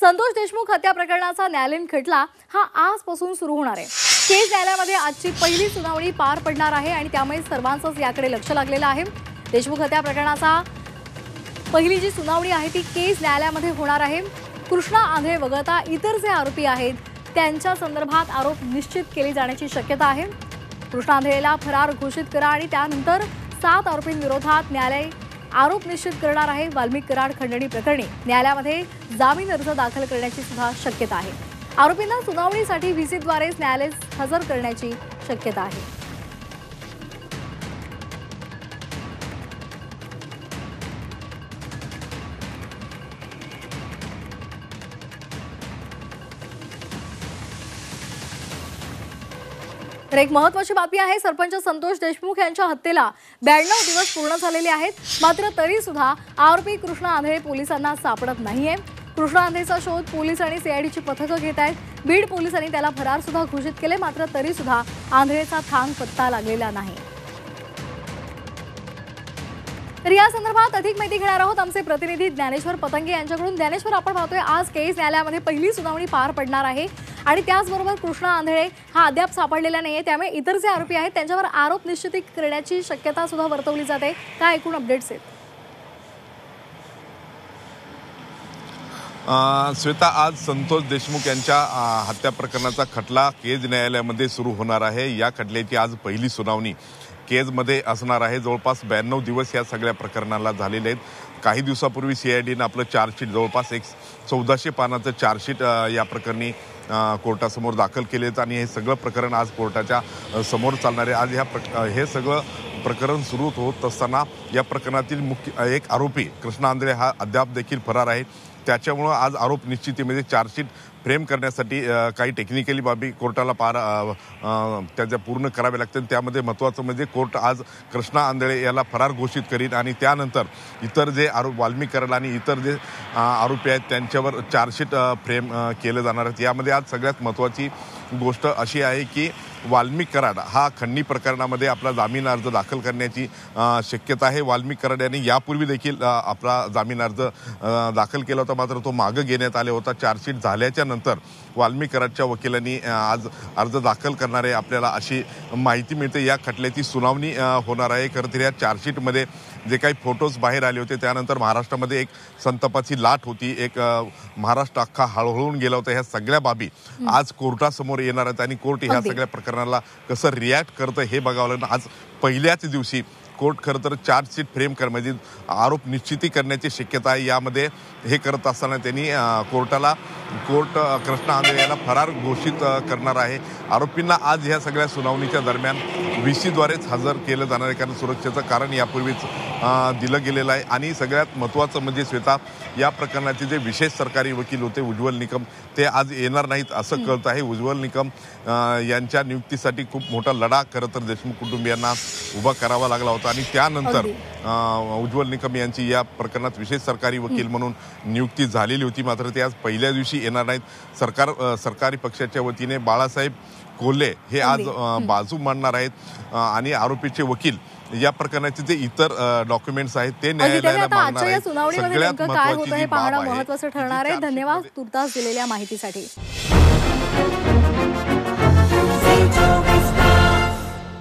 संतोष देशमुख हत्या प्रकरणाचा न्यायालयीन खटला हा आजपासून सुरू होणार आहे। केस न्यायालयामध्ये आजची पहिली सुनावणी पार पडणार आहे आणि त्यामुळे सर्वांचंच याकडे लक्ष लागलेलं आहे। देशमुख हत्या प्रकरणाचा पहिली जी सुनावणी आहे ती केस न्यायालयामध्ये होणार आहे। कृष्णा आंधळे वगळता इतर जे आरोपी आहेत त्यांच्या संदर्भात आरोप निश्चित केले जाण्याची शक्यता आहे। कृष्णा आंधळेला फरार घोषित करा आणि त्यानंतर 7 आरोपींविरोधात न्यायालय आरोप निश्चित करणार आहे। वाल्मिक कराड खंडणी प्रकरणी न्यायालयामध्ये जामीन अर्ज दाखल करण्याची सुद्धा शक्यता आहे। आरोपींना सुनावणीसाठी व्हीसीद्वारेच न्यायालयात हजर करण्याची शक्यता आहे। तर एक महत्त्वाची बातमी आहे, सरपंच संतोष देशमुख यांच्या हत्येला 92 दिवस पूर्ण झालेले आहेत। मात्र तरी सुद्धा आरोपी कृष्णा आंधळे पोलिसांना सापडत नाहीये। कृष्णा आंधळेचा शोध पोलीस आणि सीआयडीची पथकं घेत आहेत। बीड पोलिसांनी त्याला फरार सुद्धा घोषित केले, मात्र तरी सुद्धा आंधळेचा थांग पत्ता लागलेला नाही। तर या संदर्भात अधिक माहिती घेणार आहोत आमचे प्रतिनिधी ज्ञानेश्वर पतंगे यांच्याकडून। ज्ञानेश्वर, आपण पाहतोय आज केस न्यायालयामध्ये पहिली सुनावणी पार पडणार आहे आणि त्याचबरोबर कृष्णा आंधळे हा अद्याप सापडलेला नाहीये, त्यामुळे इतर जे आरोपी आहेत त्यांच्यावर आरोप निश्चित करण्याची शक्यता सुद्धा वर्तवली जाते। काय एकूण अपडेट्स आहेत? श्वेता, आज संतोष देशमुख यांच्या हत्या प्रकरणाचा खटला केज न्यायालयामध्ये सुरू होणार आहे। या खटल्याची आज पहिली सुनावणी केजमध्ये असणार आहे। जवळपास 92 दिवस या सगळ्या प्रकरणाला झालेले आहेत। काही दिवसापूर्वी सीआयडीनं आपलं चार्जशीट, जवळपास 1400 पानाचं चार्जशीट या प्रकरणी कोर्टासमोर दाखल केलेत आणि हे सगळं प्रकरण आज कोर्टाच्या समोर चालणार आहे। आज हे सगळं प्रकरण सुरू होत असताना या प्रकरणातील मुख्य एक आरोपी कृष्णा आंधळे हा अद्याप देखील फरार आहे। त्याच्यामुळं आज आरोप निश्चितीमध्ये चार्जशीट फ्रेम करण्यासाठी काही टेक्निकली बाबी कोर्टाला त्याच्या पूर्ण कराव्या लागतात। त्यामध्ये महत्त्वाचं म्हणजे कोर्ट आज कृष्णा आंधळे याला फरार घोषित करीत आणि त्यानंतर इतर जे वाल्मिक कराड आणि इतर जे आरोपी आहेत त्यांच्यावर चार्जशीट फ्रेम केलं जाणार आहेत। यामध्ये आज सगळ्यात महत्त्वाची गोष्ट अशी आहे की वाल्मिक कराड हा खंडणी प्रकरणामध्ये आपला जामीन अर्ज दाखल करण्याची शक्यता आहे। वाल्मिक कराड यांनी यापूर्वी देखील आपला जामीन अर्ज दाखल केला होता, मात्र तो मागे घेण्यात आला होता। चार्जशीट झाल्याच्या नंतर वाल्मिक कराडच्या वकिलांनी आज अर्ज दाखल करणारे आपल्याला अशी माहिती मिळते। या खटल्याची सुनावणी होणार आहे। खरं तर या चार्जशीटमध्ये जे काही फोटोज बाहेर आले होते त्यानंतर महाराष्ट्रामध्ये एक संतापाची लाट होती, एक महाराष्ट्र अख्खा हळहळून गेला होता। ह्या सगळ्या बाबी आज कोर्टासमोर येणार आहेत आणि कोर्ट ह्या सगळ्या प्रकरणाला कसं रिॲक्ट करतं हे बघावं लागलं। आज पहिल्याच दिवशी कोर्ट खरं तर चार्जशीट फ्रेम म्हणजे आरोप निश्चिती करण्याची शक्यता आहे। यामध्ये हे करत असताना त्यांनी कोर्ट कृष्णा आंधळे याला फरार घोषित करणार आहे। आरोपींना आज ह्या सगळ्या सुनावणीच्या दरम्यान व्हीसीद्वारेच हजर केलं जाणार आहे, कारण सुरक्षेचं कारण यापूर्वीच दिलं गेलेलं आहे। आणि सगळ्यात महत्त्वाचं म्हणजे श्वेता, या प्रकरणाचे जे विशेष सरकारी वकील होते उज्ज्वल निकम ते आज येणार नाहीत असं कळत आहे। उज्ज्वल निकम यांच्या नियुक्तीसाठी खूप मोठा लढा खरं तर देशमुख कुटुंबियांना उभा करावा लागला होता आणि त्यानंतर उज्ज्वल निकम यांची या प्रकरणात विशेष सरकारी वकील म्हणून नियुक्ती झालेली होती, मात्र ते आज पहिल्या दिवशी येणार नाहीत। सरकारी पक्षाच्या वतीने बाळासाहेब कोल्हे हे आज बाजू मांडणार आहेत आणि आरोपीचे वकील या प्रकरणाचे जे इतर डॉक्युमेंट्स आहेत ते न्यायालयाला मांडणार आहेत। सगळ्यात महत्त्वाचं हे पाहणं महत्त्वाचं ठरणार आहे। धन्यवाद तुर्तास दिलेल्या माहितीसाठी।